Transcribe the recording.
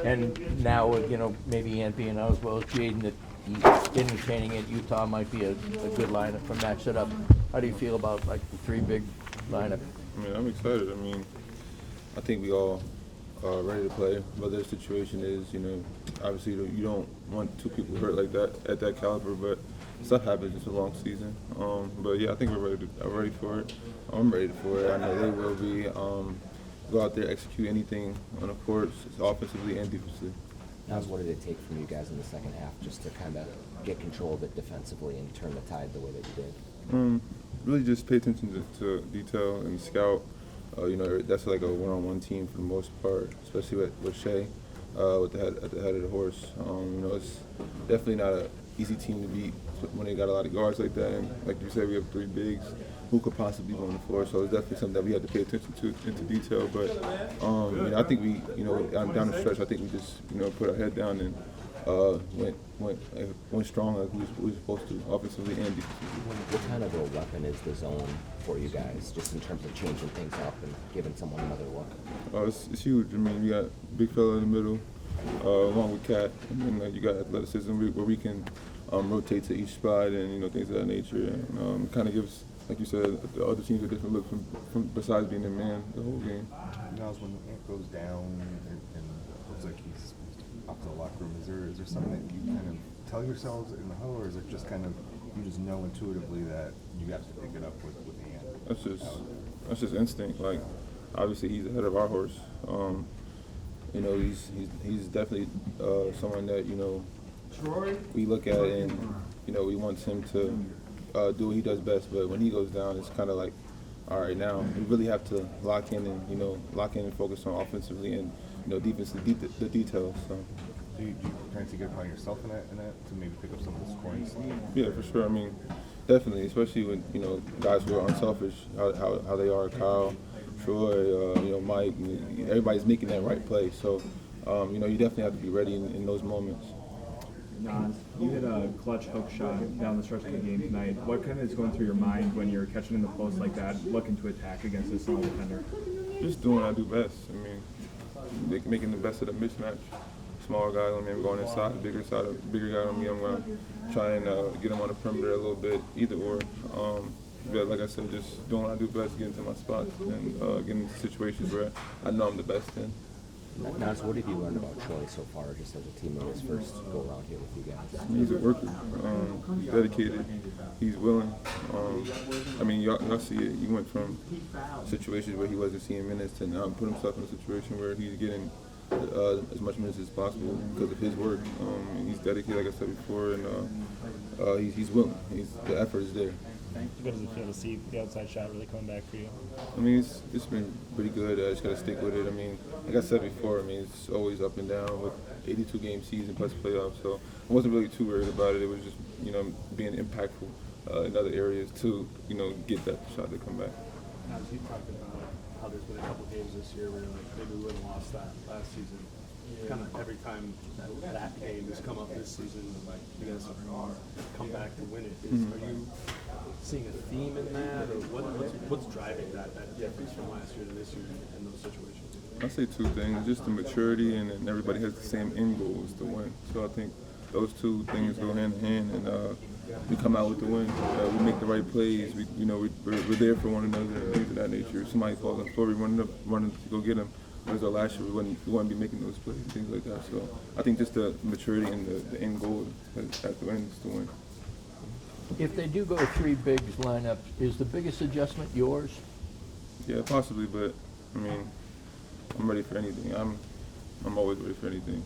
And now, maybe Ant being out as well as Jaden, that he in training at Utah might be a good lineup from that setup. How do you feel about like the three big lineup? I mean, I'm excited. I mean, I think we all are ready to play. But the situation is, obviously you don't want two people hurt like that at that caliber. But stuff happens. It's a long season. But yeah, I think we're ready for it. I'm ready for it. I know they will be. Go out there, execute anything on the court, offensively and defensively. Now, what did it take from you guys in the second half just to kind of get control of it defensively and turn the tide the way that you did? Really just pay attention to detail and scout. That's like a one-on-one team for the most part, especially with Shea at the head of the horse. It's definitely not an easy team to beat when they got a lot of guards like that. And like you said, we have three bigs who could possibly be on the floor. So it's definitely something that we have to pay attention to into detail. But I think we, down the stretch, I think we just put our head down and went strong like we were supposed to, offensively and defensively. What kind of a weapon is the zone for you guys, just in terms of changing things up and giving someone another look? It's huge. I mean, you got big fella in the middle, along with Cat, and then you got athleticism where we can rotate to each spot and things of that nature. And kind of gives, like you said, the other teams a different look from besides being a man the whole game. Now, when Ant goes down and looks like he's up to the locker room, is there something that you kind of tell yourselves in the huddle, or is it just kind of you just know intuitively that you have to pick it up with Ant? That's just instinct. Like, obviously he's ahead of our horse. He's definitely someone that we look at and we want him to do what he does best. But when he goes down, it's kind of like, all right, now we really have to lock in and focus on offensively and defensively the details. So. Do you kind of take it upon yourself in that to maybe pick up some of the scoring stuff? Yeah, for sure. I mean, definitely, especially when guys who are unselfish, how they are, Kyle, Troy, Mike, everybody's making that right play. So, you definitely have to be ready in those moments. Nas, you hit a clutch hook shot down the stretch of the game tonight. What kind of is going through your mind when you're catching in the post like that, looking to attack against this small defender? Just doing what I do best. I mean, making the best of the mismatch. Smaller guys on me, I'm going inside. Bigger guy on me, I'm going to try and get him on the perimeter a little bit, either or. But like I said, just doing what I do best, getting to my spots and getting into situations where I know I'm the best in. Nas, what have you learned about Troy so far, just as a teammate, his first go around here with you guys? He's a worker. He's dedicated. He's willing. Y'all see it. He went from situations where he wasn't seeing minutes to now put himself in a situation where he's getting as much minutes as possible because of his work. He's dedicated, like I said before, and he's willing. The effort is there. What does it feel to see the outside shot really coming back for you? I mean, it's been pretty good. I just got to stick with it. I mean, like I said before, it's always up and down with 82-game season plus playoffs. So I wasn't really too worried about it. It was just, being impactful in other areas to, get that shot to come back. As you talked about how there's been a couple games this year where maybe we would have lost that last season. Kind of every time that game has come up this season, you guys have come back to win it. Are you seeing a theme in that, or what's driving that difference from last year to this year in those situations? I say two things: just the maturity, and then everybody has the same end goal, is to win. So I think those two things go hand in hand, and we come out with the win. We make the right plays. We're there for one another, and things of that nature. If somebody falls on the floor, we running to go get them. Whereas last year, we wouldn't be making those plays, things like that. So I think just the maturity and the end goal at the end is to win. If they do go three bigs lineup, is the biggest adjustment yours? Yeah, possibly, but I mean, I'm ready for anything. I'm always ready for anything.